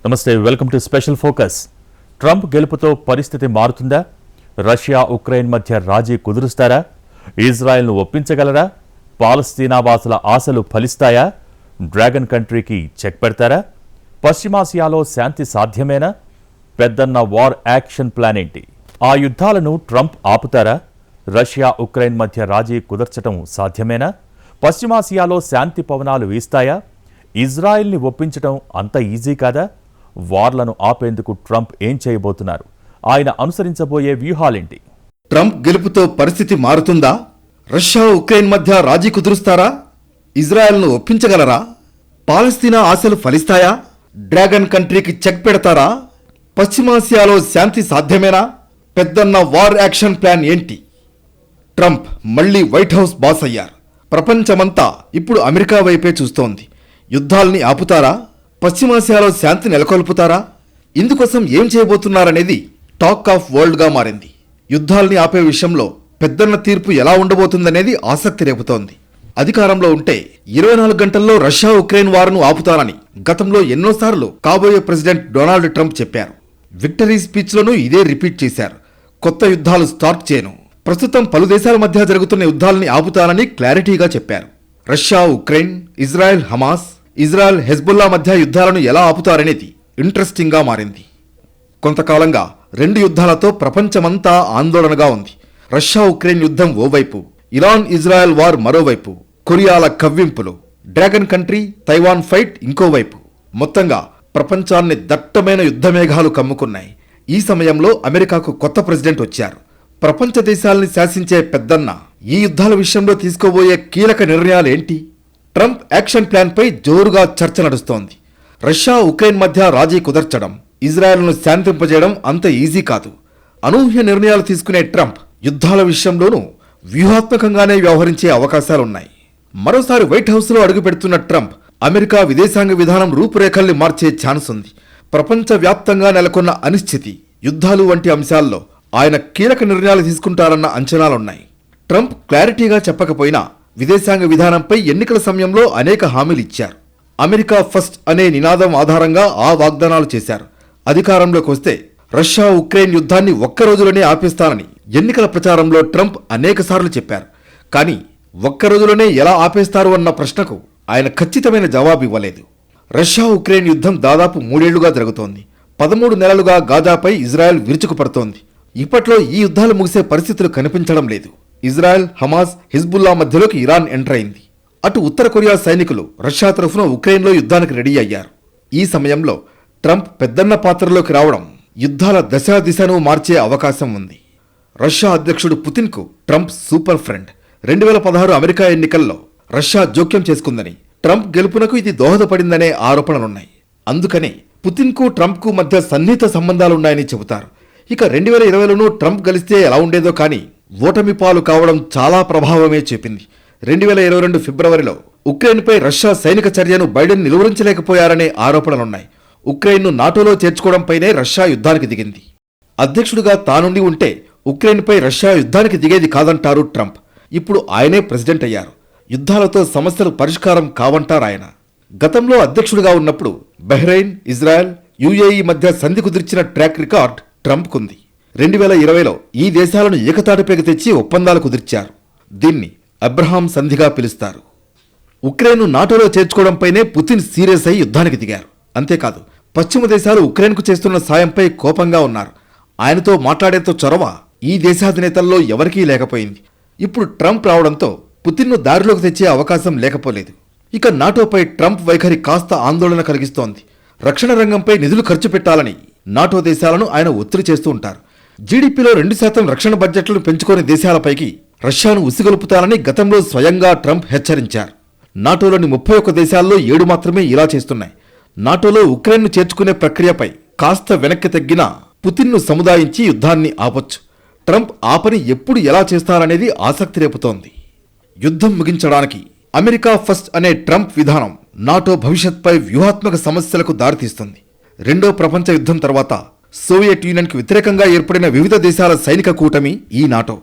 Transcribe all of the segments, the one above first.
నమస్తే, welcome to special focus. Trump గెలుపుతో పరిస్థితి మారుతుందా? రష్యా ఉక్రెయిన్ మధ్య రాజీ కుదురుస్తారా? ఇజ్రాయెల్ను ఒప్పించగలరా? పాలస్తీనా వాసుల ఆశలు ఫలిస్తాయా? డ్రాగన్ కంట్రీకి చెక్ పెడతారా? పశ్చిమాసియాలో శాంతి సాధ్యమేనా? పెద్దన్న వార్ యాక్షన్ ప్లాన్ ఏంటి? ఆ యుద్ధాలను ట్రంప్ ఆపుతారా? రష్యా ఉక్రెయిన్ మధ్య రాజీ కుదర్చడం సాధ్యమేనా? పశ్చిమాసియాలో శాంతి పవనాలు వీస్తాయా? ఇజ్రాయెల్ని ఒప్పించడం అంత ఈజీ కాదా? వార్లను ఆపేందుకు ట్రంప్ ఏం చేయబోతున్నారు? ఆయన అనుసరించబోయే వ్యూహాలేంటి? ట్రంప్ గెలుపుతో పరిస్థితి మారుతుందా? రష్యా ఉక్రెయిన్ మధ్య రాజీ కుదురుస్తారా? ఇజ్రాయెల్ను ఒప్పించగలరా? పాలస్తీనా ఆశలు ఫలిస్తాయా? డ్రాగన్ కంట్రీకి చెక్ పెడతారా? పశ్చిమాసియాలో శాంతి సాధ్యమేనా? పెద్దన్న వార్ యాక్షన్ ప్లాన్ ఏంటి? ట్రంప్ మళ్లీ వైట్ హౌస్ బాస్ అయ్యారు. ప్రపంచమంతా ఇప్పుడు అమెరికా వైపే చూస్తోంది. యుద్ధాల్ని ఆపుతారా? పశ్చిమాసియాలో శాంతి నెలకొల్పుతారా? ఇందుకోసం ఏం చేయబోతున్నారనేది టాక్ ఆఫ్ వరల్డ్గా మారింది. యుద్ధాల్ని ఆపే విషయంలో పెద్దన్న తీర్పు ఎలా ఉండబోతుందనేది ఆసక్తి రేపుతోంది. అధికారంలో ఉంటే 24 గంటల్లో రష్యా ఉక్రెయిన్ వార్ను ఆపుతారని గతంలో ఎన్నోసార్లు కాబోయే ప్రెసిడెంట్ డొనాల్డ్ ట్రంప్ చెప్పారు. విక్టరీ స్పీచ్లోనూ ఇదే రిపీట్ చేశారు. కొత్త యుద్ధాలు స్టార్ట్ చేయను, ప్రస్తుతం పలు దేశాల మధ్య జరుగుతున్న యుద్ధాలని ఆపుతానని క్లారిటీగా చెప్పారు. Russia Ukraine, Israel Hamas, Israel Hezbollah మధ్య యుద్ధాలను ఎలా ఆపుతారనేది ఇంట్రెస్టింగ్గా మారింది. కొంతకాలంగా రెండు యుద్ధాలతో ప్రపంచమంతా ఆందోళనగా ఉంది. రష్యా ఉక్రెయిన్ యుద్ధం ఓవైపు, ఇరాన్ ఇజ్రాయెల్ వార్ మరోవైపు, కొరియాల కవ్వింపులు, డ్రాగన్ కంట్రీ తైవాన్ ఫైట్ ఇంకోవైపు. మొత్తంగా ప్రపంచాన్ని దట్టమైన యుద్ధమేఘాలు కమ్ముకున్నాయి. ఈ సమయంలో అమెరికాకు కొత్త ప్రెసిడెంట్ వచ్చారు. ప్రపంచ దేశాల్ని శాసించే పెద్దన్న ఈ యుద్ధాల విషయంలో తీసుకోబోయే కీలక నిర్ణయాలేంటి? ట్రంప్ యాక్షన్ ప్లాన్పై జోరుగా చర్చ నడుస్తోంది. రష్యా ఉక్రెయిన్ మధ్య రాజీ కుదర్చడం, ఇజ్రాయెల్ను శాంతింపజేయడం అంత ఈజీ కాదు. అనూహ్య నిర్ణయాలు తీసుకునే ట్రంప్ యుద్ధాల విషయంలోనూ వ్యూహాత్మకంగానే వ్యవహరించే అవకాశాలున్నాయి. మరోసారి వైట్ హౌస్లో అడుగుపెడుతున్న ట్రంప్ అమెరికా విదేశాంగ విధానం రూపురేఖల్ని మార్చే ఛాన్స్ ఉంది. ప్రపంచవ్యాప్తంగా నెలకొన్న అనిశ్చితి, యుద్ధాలు వంటి అంశాల్లో ఆయన కీలక నిర్ణయాలు తీసుకుంటారన్న అంచనాలున్నాయి. ట్రంప్ క్లారిటీగా చెప్పకపోయినా విదేశాంగ విధానంపై ఎన్నికల సమయంలో అనేక హామీలు ఇచ్చారు. అమెరికా ఫస్ట్ అనే నినాదం ఆధారంగా ఆ వాగ్దానాలు చేశారు. అధికారంలోకి వస్తే రష్యా ఉక్రెయిన్ యుద్ధాన్ని ఒక్క రోజులోనే ఆపేస్తానని ఎన్నికల ప్రచారంలో ట్రంప్ అనేకసార్లు చెప్పారు. కానీ ఒక్క రోజులోనే ఎలా ఆపేస్తారు అన్న ప్రశ్నకు ఆయన ఖచ్చితమైన జవాబు ఇవ్వలేదు. రష్యా ఉక్రెయిన్ యుద్ధం దాదాపు 3 ఏళ్లుగా జరుగుతోంది. 13 నెలలుగా గాజాపై ఇజ్రాయెల్ విరుచుకుపడుతోంది. ఇప్పట్లో ఈ యుద్ధాలు ముగిసే పరిస్థితులు కనిపించడం లేదు. ఇజ్రాయెల్, హమాస్, హిజ్బుల్లా మధ్యలోకి ఇరాన్ ఎంటర్ అయింది. అటు ఉత్తర కొరియా సైనికులు రష్యా తరఫున ఉక్రెయిన్లో యుద్ధానికి రెడీ అయ్యారు. ఈ సమయంలో ట్రంప్ పెద్దన్న పాత్రలోకి రావడం యుద్ధాల దశాదిశను మార్చే అవకాశం ఉంది. రష్యా అధ్యక్షుడు పుతిన్కు ట్రంప్ సూపర్ ఫ్రెండ్. 2016 అమెరికా ఎన్నికల్లో రష్యా జోక్యం చేసుకుందని, ట్రంప్ గెలుపునకు ఇది దోహదపడిందనే ఆరోపణలున్నాయి. అందుకనే పుతిన్కు ట్రంప్కు మధ్య సన్నిహిత సంబంధాలున్నాయని చెబుతారు. ఇక 2020లోనూ ట్రంప్ గెలిస్తే ఎలా ఉండేదో కానీ ఓటమి పాలు కావడం చాలా ప్రభావమే చూపింది. 2022 ఫిబ్రవరిలో ఉక్రెయిన్పై రష్యా సైనిక చర్యను బైడెన్ నిలువరించలేకపోయారనే ఆరోపణలున్నాయి. ఉక్రెయిన్ను నాటోలో చేర్చుకోవడంపైనే రష్యా యుద్ధానికి దిగింది. అధ్యక్షుడిగా తానుండి ఉంటే ఉక్రెయిన్పై రష్యా యుద్ధానికి దిగేది కాదంటారు ట్రంప్. ఇప్పుడు ఆయనే ప్రెసిడెంట్ అయ్యారు. యుద్ధాలతో సమస్యలు పరిష్కారం కావంటారాయన. గతంలో అధ్యక్షుడిగా ఉన్నప్పుడు బహ్రెయిన్, ఇజ్రాయెల్, యుఏఈ మధ్య సంధి కుదిర్చిన ట్రాక్ రికార్డ్ ట్రంప్కుంది. 2020లో ఈ దేశాలను ఏకతాటిపైకి తెచ్చి ఒప్పందాలు కుదిర్చారు. దీన్ని అబ్రహాం సంధిగా పిలుస్తారు. ఉక్రెయిన్ను నాటోలో చేర్చుకోవడంపైనే పుతిన్ సీరియస్ అయి యుద్ధానికి దిగారు. అంతేకాదు, పశ్చిమ దేశాలు ఉక్రెయిన్కు చేస్తున్న సాయంపై కోపంగా ఉన్నారు. ఆయనతో మాట్లాడేంత చొరవ ఈ దేశాధినేతల్లో ఎవరికీ లేకపోయింది. ఇప్పుడు ట్రంప్ రావడంతో పుతిన్ను దారిలోకి తెచ్చే అవకాశం లేకపోలేదు. ఇక నాటోపై ట్రంప్ వైఖరి కాస్త ఆందోళన కలిగిస్తోంది. రక్షణ రంగంపై నిధులు ఖర్చు పెట్టాలని నాటో దేశాలను ఆయన ఒత్తిడి చేస్తూ ఉంటారు. జీడీపీలో 2% రక్షణ బడ్జెట్లను పెంచుకోని దేశాలపైకి రష్యాను ఉసిగొలుపుతారని గతంలో స్వయంగా ట్రంప్ హెచ్చరించారు. నాటోలోని 31 దేశాల్లో 7 మాత్రమే ఇలా చేస్తున్నాయి. నాటోలో ఉక్రెయిన్ను చేర్చుకునే ప్రక్రియపై కాస్త వెనక్కి తగ్గినా పుతిన్ను సముదాయించి యుద్ధాన్ని ఆపొచ్చు. ట్రంప్ ఆ పని ఎప్పుడు ఎలా చేస్తారనేది ఆసక్తి రేపుతోంది. యుద్ధం ముగించడానికి అమెరికా ఫస్ట్ అనే ట్రంప్ విధానం నాటో భవిష్యత్పై వ్యూహాత్మక సమస్యలకు దారితీస్తుంది. రెండో ప్రపంచ యుద్ధం తర్వాత సోవియట్ యూనియన్కు వ్యతిరేకంగా ఏర్పడిన వివిధ దేశాల సైనిక కూటమి ఈ నాటో.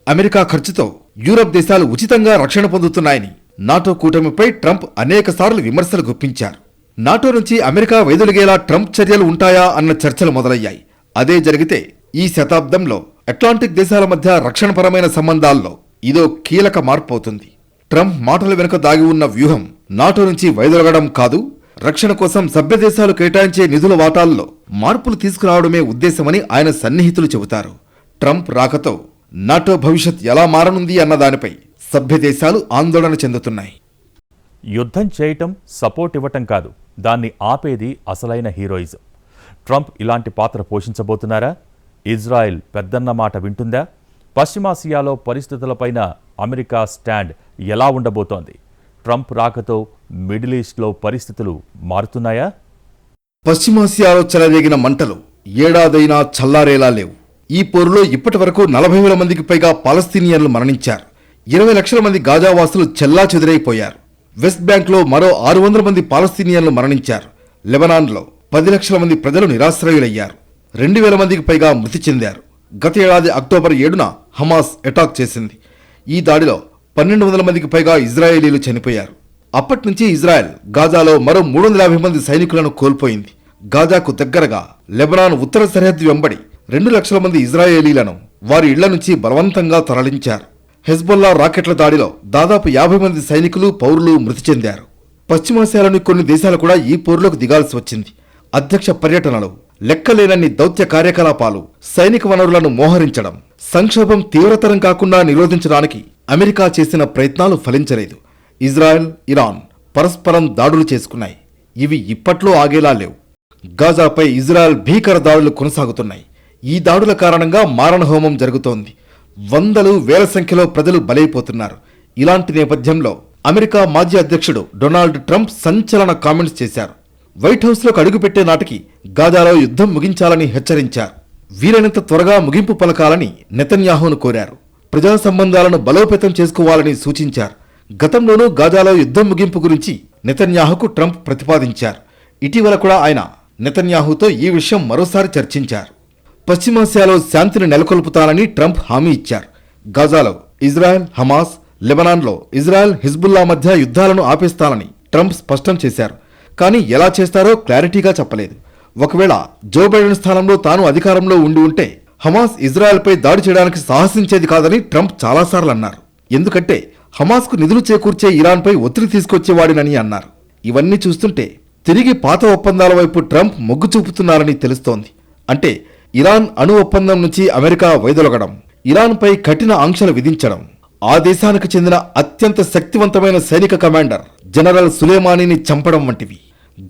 అమెరికా ఖర్చుతో యూరప్ దేశాలు ఉచితంగా రక్షణ పొందుతున్నాయని నాటో కూటమిపై ట్రంప్ అనేకసార్లు విమర్శలు గుప్పించారు. నాటో నుంచి అమెరికా వైదొలిగేలా ట్రంప్ చర్యలు ఉంటాయా అన్న చర్చలు మొదలయ్యాయి. అదే జరిగితే ఈ శతాబ్దంలో అట్లాంటిక్ దేశాల మధ్య రక్షణపరమైన సంబంధాల్లో ఇదో కీలక మార్పు అవుతుంది. ట్రంప్ మాటల వెనుక దాగి ఉన్న వ్యూహం నాటో నుంచి వైదొలగడం కాదు, రక్షణ కోసం సభ్య దేశాలు కేటాయించే నిధుల వాటాల్లో మార్పులు తీసుకురావడమే ఉద్దేశమని ఆయన సన్నిహితులు చెబుతారు. ట్రంప్ రాకతో నాటో భవిష్యత్ ఎలా మారనుంది అన్న దానిపై సభ్య దేశాలు ఆందోళన చెందుతున్నాయి. యుద్ధం చేయటం, సపోర్ట్ ఇవ్వటం కాదు, దాన్ని ఆపేది అసలైన హీరోయిజం. ట్రంప్ ఇలాంటి పాత్ర పోషించబోతున్నారా? ఇజ్రాయెల్ పెద్దన్న మాట వింటుందా? పశ్చిమాసియాలో పరిస్థితులపైన అమెరికా స్టాండ్ ఎలా ఉండబోతోంది? ట్రంప్ రాకతో మిడిల్ ఈస్ట్లో పరిస్థితులు మారుతున్నాయా? పశ్చిమాసియాలో చెలరేగిన మంటలు ఏడాదైనా చల్లారేలా లేవు. ఈ పోరులో ఇప్పటి వరకు 40,000 మందికి పైగా పాలస్తీనియన్లు మరణించారు. 20 లక్షల మంది గాజావాసులు చెల్లా చెదిరైపోయారు. వెస్ట్ బ్యాంక్లో మరో 600 మంది పాలస్తీనియన్లు మరణించారు. లెబనాన్లో 10 లక్షల మంది ప్రజలు నిరాశ్రయులయ్యారు. 2,000 మందికి పైగా మృతి చెందారు. గత ఏడాది అక్టోబర్ 7న హమాస్ అటాక్ చేసింది. ఈ దాడిలో 1,200 మందికి పైగా ఇజ్రాయేలీలు చనిపోయారు. అప్పటి నుంచి ఇజ్రాయెల్ గాజాలో మరో 350 మంది సైనికులను కోల్పోయింది. గాజాకు దగ్గరగా లెబనాన్ ఉత్తర సరిహద్దు వెంబడి 2 లక్షల మంది ఇజ్రాయేలీలను వారి ఇళ్ల నుంచి బలవంతంగా తరలించారు. హెజ్బొల్లా రాకెట్ల దాడిలో దాదాపు 50 మంది సైనికులు, పౌరులు మృతి చెందారు. పశ్చిమాసియాలోని కొన్ని దేశాలు కూడా ఈ పోరులోకి దిగాల్సి వచ్చింది. అధ్యక్ష పర్యటనలు, లెక్కలేనన్ని దౌత్య కార్యకలాపాలు, సైనిక వనరులను మోహరించడం, సంక్షోభం తీవ్రతరం కాకుండా నిరోధించడానికి అమెరికా చేసిన ప్రయత్నాలు ఫలించలేదు. ఇజ్రాయెల్, ఇరాన్ పరస్పరం దాడులు చేసుకున్నాయి. ఇవి ఇప్పట్లో ఆగేలా లేవు. గాజాపై ఇజ్రాయెల్ భీకర దాడులు కొనసాగుతున్నాయి. ఈ దాడుల కారణంగా మారణహోమం జరుగుతోంది. వందలు, వేల సంఖ్యలో ప్రజలు బలైపోతున్నారు. ఇలాంటి నేపథ్యంలో అమెరికా మాజీ అధ్యక్షుడు డొనాల్డ్ ట్రంప్ సంచలన కామెంట్స్ చేశారు. వైట్ హౌస్లోకి అడుగుపెట్టే నాటికి గాజాలో యుద్ధం ముగించాలని హెచ్చరించారు. వీలైనంత త్వరగా ముగింపు పలకాలని నెతన్యాహును కోరారు. ప్రజా సంబంధాలను బలోపేతం చేసుకోవాలని సూచించారు. గతంలోనూ గాజాలో యుద్ధం ముగింపు గురించి నెతన్యాహుకు ట్రంప్ ప్రతిపాదించారు. ఇటీవల కూడా ఆయన నెతన్యాహుతో ఈ విషయం మరోసారి చర్చించారు. పశ్చిమాసియాలో శాంతిని నెలకొల్పుతానని ట్రంప్ హామీ ఇచ్చారు. గాజాలో ఇజ్రాయెల్, హమాస్, లెబనాన్లో ఇజ్రాయెల్, హిజ్బుల్లా మధ్య యుద్ధాలను ఆపేస్తానని ట్రంప్ స్పష్టం చేశారు. కానీ ఎలా చేస్తారో క్లారిటీగా చెప్పలేదు. ఒకవేళ జో బైడెన్ స్థానంలో తాను అధికారంలో ఉండి ఉంటే హమాస్ ఇజ్రాయెల్పై దాడి చేయడానికి సాహసించేది కాదని ట్రంప్ చాలాసార్లు అన్నారు. ఎందుకంటే హమాస్కు నిధులు చేకూర్చే ఇరాన్పై ఒత్తిడి తీసుకొచ్చేవాడినని అన్నారు. ఇవన్నీ చూస్తుంటే తిరిగి పాత ఒప్పందాల వైపు ట్రంప్ మొగ్గు చూపుతున్నారని తెలుస్తోంది. అంటే ఇరాన్ అణు ఒప్పందం నుంచి అమెరికా వైదొలగడం, ఇరాన్పై కఠిన ఆంక్షలు విధించడం, ఆ దేశానికి చెందిన అత్యంత శక్తివంతమైన సైనిక కమాండర్ జనరల్ సులేమానీని చంపడం వంటివి.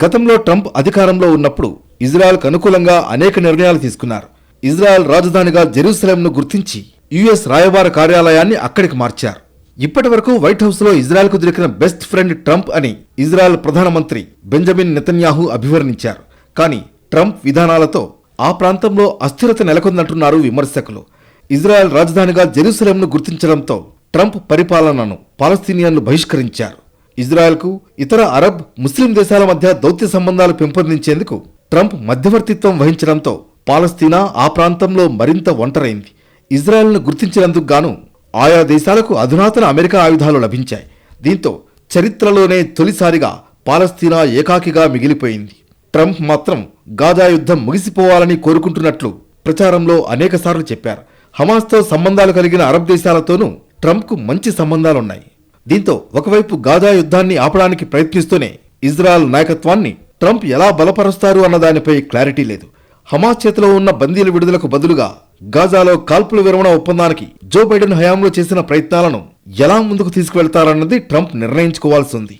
గతంలో ట్రంప్ అధికారంలో ఉన్నప్పుడు ఇజ్రాయెల్కు అనుకూలంగా అనేక నిర్ణయాలు తీసుకున్నారు. ఇజ్రాయెల్ రాజధానిగా జెరూసలేంను గుర్తించి యుఎస్ రాయబార కార్యాలయాన్ని అక్కడికి మార్చారు. ఇప్పటి వరకు వైట్ హౌస్లో ఇజ్రాయెల్కు దొరికిన బెస్ట్ ఫ్రెండ్ ట్రంప్ అని ఇజ్రాయెల్ ప్రధానమంత్రి బెంజమిన్ నెతన్యాహు అభివర్ణించారు. కానీ ట్రంప్ విధానాలతో ఆ ప్రాంతంలో అస్థిరత నెలకొందంటున్నారు విమర్శకులు. ఇజ్రాయెల్ రాజధానిగా జెరూసలేంను గుర్తించడంతో ట్రంప్ పరిపాలనను పాలస్తీనియన్లు బహిష్కరించారు. ఇజ్రాయెల్కు ఇతర అరబ్, ముస్లిం దేశాల మధ్య దౌత్య సంబంధాలు పెంపొందించేందుకు ట్రంప్ మధ్యవర్తిత్వం వహించడంతో పాలస్తీనా ఆ ప్రాంతంలో మరింత ఒంటరైంది. ఇజ్రాయెల్ను గుర్తించినందుకు గాను ఆయా దేశాలకు అధునాతన అమెరికా ఆయుధాలు లభించాయి. దీంతో చరిత్రలోనే తొలిసారిగా పాలస్తీనా ఏకాకిగా మిగిలిపోయింది. ట్రంప్ మాత్రం గాజా యుద్ధం ముగిసిపోవాలని కోరుకుంటున్నట్లు ప్రచారంలో అనేకసార్లు చెప్పారు. హమాస్తో సంబంధాలు కలిగిన అరబ్ దేశాలతోనూ ట్రంప్కు మంచి సంబంధాలున్నాయి. దీంతో ఒకవైపు గాజా యుద్ధాన్ని ఆపడానికి ప్రయత్నిస్తూనే ఇజ్రాయెల్ నాయకత్వాన్ని ట్రంప్ ఎలా బలపరుస్తారు అన్న దానిపై క్లారిటీ లేదు. హమాస్ చేతిలో ఉన్న బందీల విడుదలకు బదులుగా గాజాలో కాల్పుల విరమణ ఒప్పందానికి జో బైడెన్ హయాంలో చేసిన ప్రయత్నాలను ఎలా ముందుకు తీసుకువెళ్తారన్నది ట్రంప్ నిర్ణయించుకోవాల్సి ఉంది.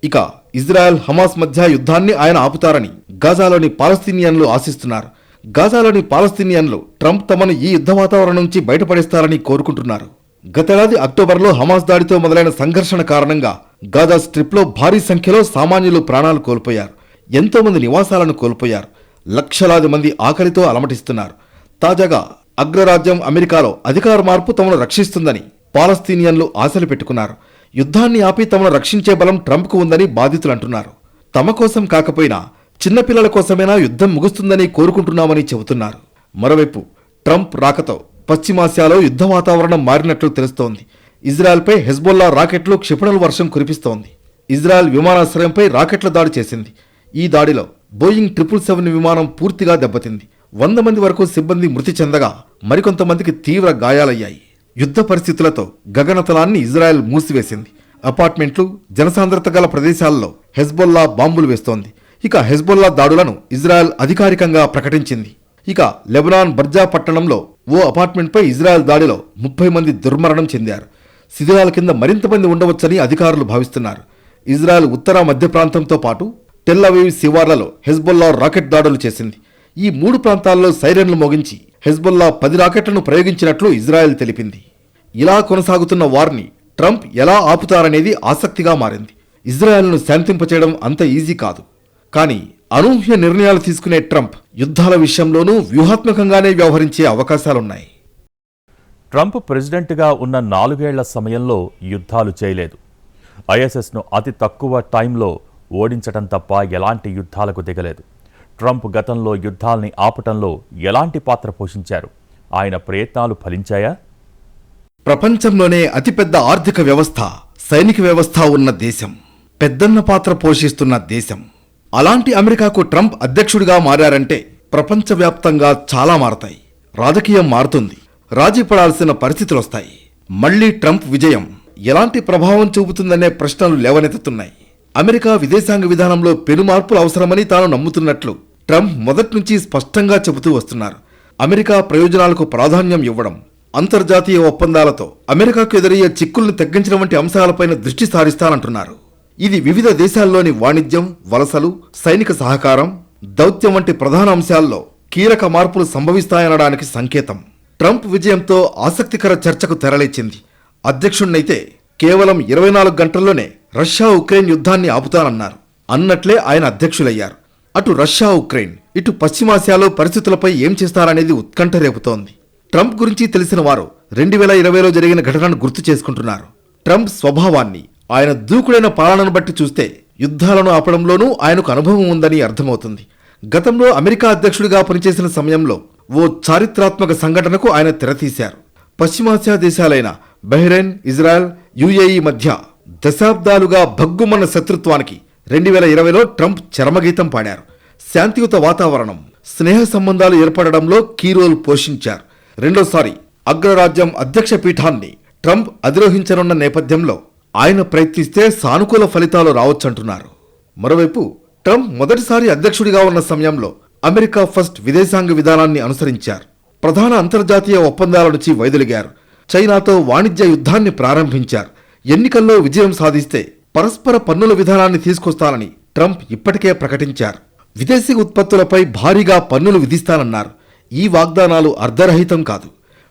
ఇక ఇజ్రాయెల్, హమాస్ మధ్య యుద్ధాన్ని ఆయన ఆపుతారని గాజాలోని పాలస్తీనియన్లు ఆశిస్తున్నారు. గాజాలోని పాలస్తీనియన్లు ట్రంప్ తమను ఈ యుద్ధ వాతావరణం నుంచి బయటపడేస్తారని కోరుకుంటున్నారు. గతేడాది అక్టోబర్లో హమాస్ దాడితో మొదలైన సంఘర్షణ కారణంగా గాజా స్ట్రిప్లో భారీ సంఖ్యలో సామాన్యులు ప్రాణాలు కోల్పోయారు. ఎంతో మంది నివాసాలను కోల్పోయారు. లక్షలాది మంది ఆకలితో అలమటిస్తున్నారు. తాజాగా అగ్రరాజ్యం అమెరికాలో అధికార మార్పు తమను రక్షిస్తుందని పాలస్తీనియన్లు ఆశలు పెట్టుకున్నారు. యుద్ధాన్ని ఆపి తమను రక్షించే బలం ట్రంప్కు ఉందని బాధితులు అంటున్నారు. తమ కోసం కాకపోయినా చిన్నపిల్లల కోసమైనా యుద్ధం ముగుస్తుందని కోరుకుంటున్నామని చెబుతున్నారు. మరోవైపు ట్రంప్ రాకతో పశ్చిమాసియాలో యుద్ధ వాతావరణం మారినట్లు తెలుస్తోంది. ఇజ్రాయెల్పై హెజ్బొల్లా రాకెట్లు, క్షిపణుల వర్షం కురిపిస్తోంది. ఇజ్రాయెల్ విమానాశ్రయంపై రాకెట్ల దాడి చేసింది. ఈ దాడిలో బోయింగ్ 777 విమానం పూర్తిగా దెబ్బతింది. 100 మంది వరకు సిబ్బంది మృతి చెందగా మరికొంతమందికి తీవ్ర గాయాలయ్యాయి. యుద్ధ పరిస్థితులతో గగనతలాన్ని ఇజ్రాయెల్ మూసివేసింది. అపార్ట్మెంట్లు, జనసాంద్రత గల ప్రదేశాల్లో హెజ్బొల్లా బాంబులు వేస్తోంది. ఇక హెజ్బొల్లా దాడులను ఇజ్రాయెల్ అధికారికంగా ప్రకటించింది. ఇక లెబనాన్ బర్జా పట్టణంలో ఓ అపార్ట్మెంట్పై ఇజ్రాయెల్ దాడిలో 30 మంది దుర్మరణం చెందారు. శిథిలాల కింద మరింత మంది ఉండవచ్చని అధికారులు భావిస్తున్నారు. ఇజ్రాయెల్ ఉత్తర మధ్య ప్రాంతంతో పాటు టెల్ అవీవ్ శివార్లలో హెజ్బొల్లా రాకెట్ దాడులు చేసింది. ఈ 3 ప్రాంతాల్లో సైరన్లు మోగించి హెజ్బొల్లా 10 రాకెట్లను ప్రయోగించినట్లు ఇజ్రాయెల్ తెలిపింది. ఇలా కొనసాగుతున్న వార్ని ట్రంప్ ఎలా ఆపుతారనేది ఆసక్తిగా మారింది. ఇజ్రాయెల్ను శాంతింపచేయడం అంత ఈజీ కాదు. కానీ అనూహ్య నిర్ణయాలు తీసుకునే ట్రంప్ యుద్ధాల విషయంలోనూ వ్యూహాత్మకంగానే వ్యవహరించే అవకాశాలున్నాయి. ట్రంప్ ప్రెసిడెంట్గా ఉన్న 4 ఏళ్ల సమయంలో యుద్ధాలు చేయలేదు. ఐఎస్ఎస్ను అతి తక్కువ టైంలో ఓడించటం తప్ప ఎలాంటి యుద్ధాలకు దిగలేదు. ట్రంప్ గతంలో యుద్ధాల్ని ఆపటంలో ఎలాంటి పాత్ర పోషించారు? ఆయన ప్రయత్నాలు ఫలించాయా? ప్రపంచంలోనే అతిపెద్ద ఆర్థిక వ్యవస్థ, సైనిక వ్యవస్థ ఉన్న దేశం, పెద్దన్న పాత్ర పోషిస్తున్న దేశం. అలాంటి అమెరికాకు ట్రంప్ అధ్యక్షుడిగా మారారంటే ప్రపంచవ్యాప్తంగా చాలా మారతాయి. రాజకీయం మారుతుంది. రాజీ పడాల్సిన పరిస్థితులొస్తాయి. మళ్లీ ట్రంప్ విజయం ఎలాంటి ప్రభావం చూపుతుందనే ప్రశ్నలు లేవనెత్తుతున్నాయి. అమెరికా విదేశాంగ విధానంలో పెను మార్పులు అవసరమని తాను నమ్ముతున్నట్లు ట్రంప్ మొదట్నుంచి స్పష్టంగా చెబుతూ వస్తున్నారు. అమెరికా ప్రయోజనాలకు ప్రాధాన్యం ఇవ్వడం, అంతర్జాతీయ ఒప్పందాలతో అమెరికాకు ఎదురయ్యే చిక్కుల్ని తగ్గించడం వంటి అంశాలపైన దృష్టి సారిస్తానంటున్నారు. ఇది వివిధ దేశాల్లోని వాణిజ్యం, వలసలు, సైనిక సహకారం, దౌత్యం వంటి ప్రధాన అంశాల్లో కీలక మార్పులు సంభవిస్తాయనడానికి సంకేతం. ట్రంప్ విజయంతో ఆసక్తికర చర్చకు తెరలేచింది. అధ్యక్షుణ్ణైతే కేవలం 24 గంటల్లోనే రష్యా ఉక్రెయిన్ యుద్ధాన్ని ఆపుతానన్నారు. అన్నట్లే ఆయన అధ్యక్షులయ్యారు. అటు రష్యా ఉక్రెయిన్, ఇటు పశ్చిమాసియాలో పరిస్థితులపై ఏం చేస్తారనేది ఉత్కంఠ రేపుతోంది. ట్రంప్ గురించి తెలిసిన వారు 2020లో జరిగిన ఘటనను గుర్తు చేసుకుంటున్నారు. ట్రంప్ స్వభావాన్ని, ఆయన దూకుడైన పాలనను బట్టి చూస్తే యుద్ధాలను ఆపడంలోనూ ఆయనకు అనుభవం ఉందని అర్థమవుతుంది. గతంలో అమెరికా అధ్యక్షుడిగా పనిచేసిన సమయంలో ఓ చారిత్రాత్మక సంఘటనకు ఆయన తెరతీశారు. పశ్చిమాసియా దేశాలైన బహ్రెయిన్, ఇజ్రాయెల్, యుఏఈ మధ్య దశాబ్దాలుగా భగ్గుమన్న శత్రుత్వానికి 2020లో ట్రంప్ చరమగీతం పాడారు. శాంతియుత వాతావరణం, స్నేహ సంబంధాలు ఏర్పడడంలో కీ రోల్ పోషించారు. రెండోసారి అగ్రరాజ్యం అధ్యక్ష పీఠాన్ని ట్రంప్ అధిరోహించనున్న నేపథ్యంలో ఆయన ప్రయత్నిస్తే సానుకూల ఫలితాలు రావచ్చంటున్నారు. మరోవైపు ట్రంప్ మొదటిసారి అధ్యక్షుడిగా ఉన్న సమయంలో అమెరికా ఫస్ట్ విదేశాంగ విధానాన్ని అనుసరించారు. ప్రధాన అంతర్జాతీయ ఒప్పందాల నుంచి వైదొలిగారు. చైనాతో వాణిజ్య యుద్ధాన్ని ప్రారంభించారు. ఎన్నికల్లో విజయం సాధిస్తే పరస్పర పన్నుల విధానాన్ని తీసుకొస్తానని ట్రంప్ ఇప్పటికే ప్రకటించారు. విదేశీ ఉత్పత్తులపై భారీగా పన్నులు విధిస్తానన్నారు. ఈ వాగ్దానాలు అర్ధరహితం కాదు.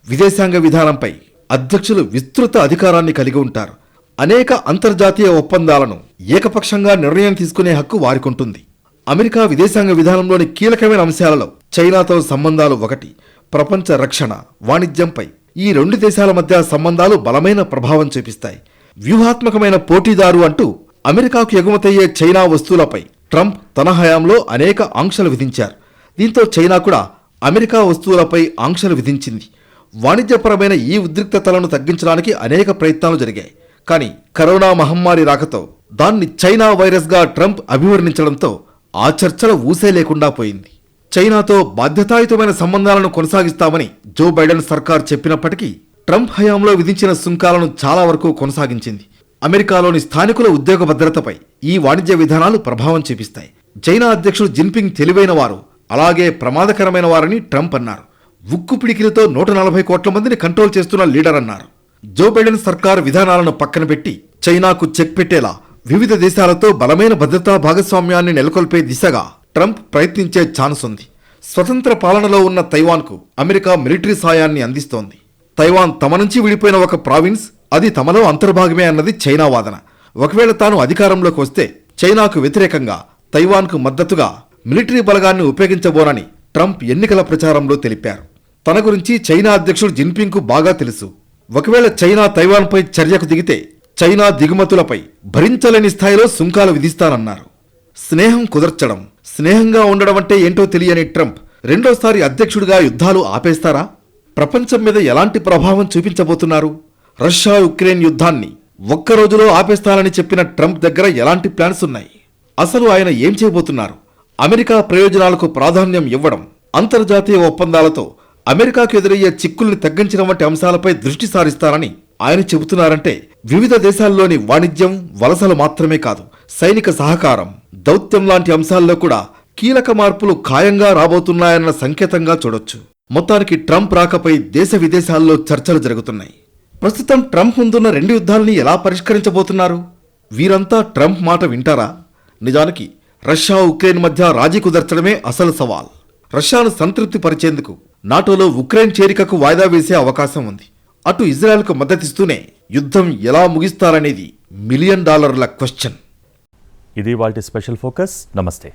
విదేశాంగ విధానంపై అధ్యక్షులు విస్తృత అధికారాన్ని కలిగి ఉంటారు. అనేక అంతర్జాతీయ ఒప్పందాలను ఏకపక్షంగా నిర్ణయం తీసుకునే హక్కు వారికుంటుంది. అమెరికా విదేశాంగ విధానంలోని కీలకమైన అంశాలలో చైనాతో సంబంధాలు ఒకటి. ప్రపంచ రక్షణ, వాణిజ్యంపై ఈ 2 దేశాల మధ్య సంబంధాలు బలమైన ప్రభావం చూపిస్తాయి. వ్యూహాత్మకమైన పోటీదారు అంటూ అమెరికాకు ఎగుమతయ్యే చైనా వస్తువులపై ట్రంప్ తన హయాంలో అనేక ఆంక్షలు విధించారు. దీంతో చైనా కూడా అమెరికా వస్తువులపై ఆంక్షలు విధించింది. వాణిజ్యపరమైన ఈ ఉద్రిక్తతలను తగ్గించడానికి అనేక ప్రయత్నాలు జరిగాయి. కానీ కరోనా మహమ్మారి రాకతో దాన్ని చైనా వైరస్గా ట్రంప్ అభివర్ణించడంతో ఆ చర్చల ఊసే లేకుండా పోయింది. చైనాతో బాధ్యతాయుతమైన సంబంధాలను కొనసాగిస్తామని జో బైడెన్ సర్కార్ చెప్పినప్పటికీ ట్రంప్ హయాంలో విధించిన సుంకాలను చాలా వరకు కొనసాగించింది. అమెరికాలోని స్థానికుల ఉద్యోగ భద్రతపై ఈ వాణిజ్య విధానాలు ప్రభావం చూపిస్తాయి. చైనా అధ్యక్షుడు జిన్పింగ్ తెలివైన వారు, అలాగే ప్రమాదకరమైన వారని ట్రంప్ అన్నారు. ఉక్కు పిడికిలతో 140 కోట్ల మందిని కంట్రోల్ చేస్తున్న లీడర్ అన్నారు. జో బైడెన్ సర్కార్ విధానాలను పక్కన పెట్టి చైనాకు చెక్ పెట్టేలా వివిధ దేశాలతో బలమైన భద్రతా భాగస్వామ్యాన్ని నెలకొల్పే దిశగా ట్రంప్ ప్రయత్నించే ఛాన్స్ ఉంది. స్వతంత్ర పాలనలో ఉన్న తైవాన్కు అమెరికా మిలిటరీ సాయాన్ని అందిస్తోంది. తైవాన్ తమ నుంచి విడిపోయిన ఒక ప్రావిన్స్, అది తమలో అంతర్భాగమే అన్నది చైనా వాదన. ఒకవేళ తాను అధికారంలోకి వస్తే చైనాకు వ్యతిరేకంగా తైవాన్కు మద్దతుగా మిలిటరీ బలగాన్ని ఉపయోగించబోనని ట్రంప్ ఎన్నికల ప్రచారంలో తెలిపారు. తన గురించి చైనా అధ్యక్షుడు జిన్పింగ్కు బాగా తెలుసు. ఒకవేళ చైనా తైవాన్పై చర్యకు దిగితే చైనా దిగుమతులపై భరించలేని స్థాయిలో సుంకాలు విధిస్తానన్నారు. స్నేహం కుదర్చడం, స్నేహంగా ఉండడం అంటే ఏంటో తెలియని ట్రంప్ రెండోసారి అధ్యక్షుడిగా యుద్ధాలు ఆపేస్తారా? ప్రపంచం మీద ఎలాంటి ప్రభావం చూపించబోతున్నారు? రష్యా ఉక్రెయిన్ యుద్ధాన్ని ఒక్క రోజులో ఆపేస్తానని చెప్పిన ట్రంప్ దగ్గర ఎలాంటి ప్లాన్స్ ఉన్నాయి? అసలు ఆయన ఏం చేయబోతున్నారు? అమెరికా ప్రయోజనాలకు ప్రాధాన్యం ఇవ్వడం, అంతర్జాతీయ ఒప్పందాలతో అమెరికాకు ఎదురయ్యే చిక్కుల్ని తగ్గించడం వంటి అంశాలపై దృష్టి సారిస్తారని ఆయన చెబుతున్నారంటే వివిధ దేశాల్లోని వాణిజ్యం, వలసలు మాత్రమే కాదు, సైనిక సహకారం, దౌత్యం లాంటి అంశాల్లో కూడా కీలక మార్పులు ఖాయంగా రాబోతున్నాయన్న సంకేతంగా చూడొచ్చు. మొత్తానికి ట్రంప్ రాకపై దేశ విదేశాల్లో చర్చలు జరుగుతున్నాయి. ప్రస్తుతం ట్రంప్ ముందున్న 2 యుద్ధాలని ఎలా పరిష్కరించబోతున్నారు? వీరంతా ట్రంప్ మాట వింటారా? నిజానికి రష్యా, ఉక్రెయిన్ మధ్య రాజీ కుదర్చడమే అసలు సవాల్. రష్యాను సంతృప్తి పరిచేందుకు నాటోలో ఉక్రెయిన్ చేరికకు వాయిదా వేసే అవకాశం ఉంది. అటు ఇజ్రాయెల్కు మద్దతిస్తూనే యుద్ధం ఎలా ముగిస్తారనేది $1 మిలియన్ క్వశ్చన్. ఇది వాటి స్పెషల్ ఫోకస్. నమస్తే.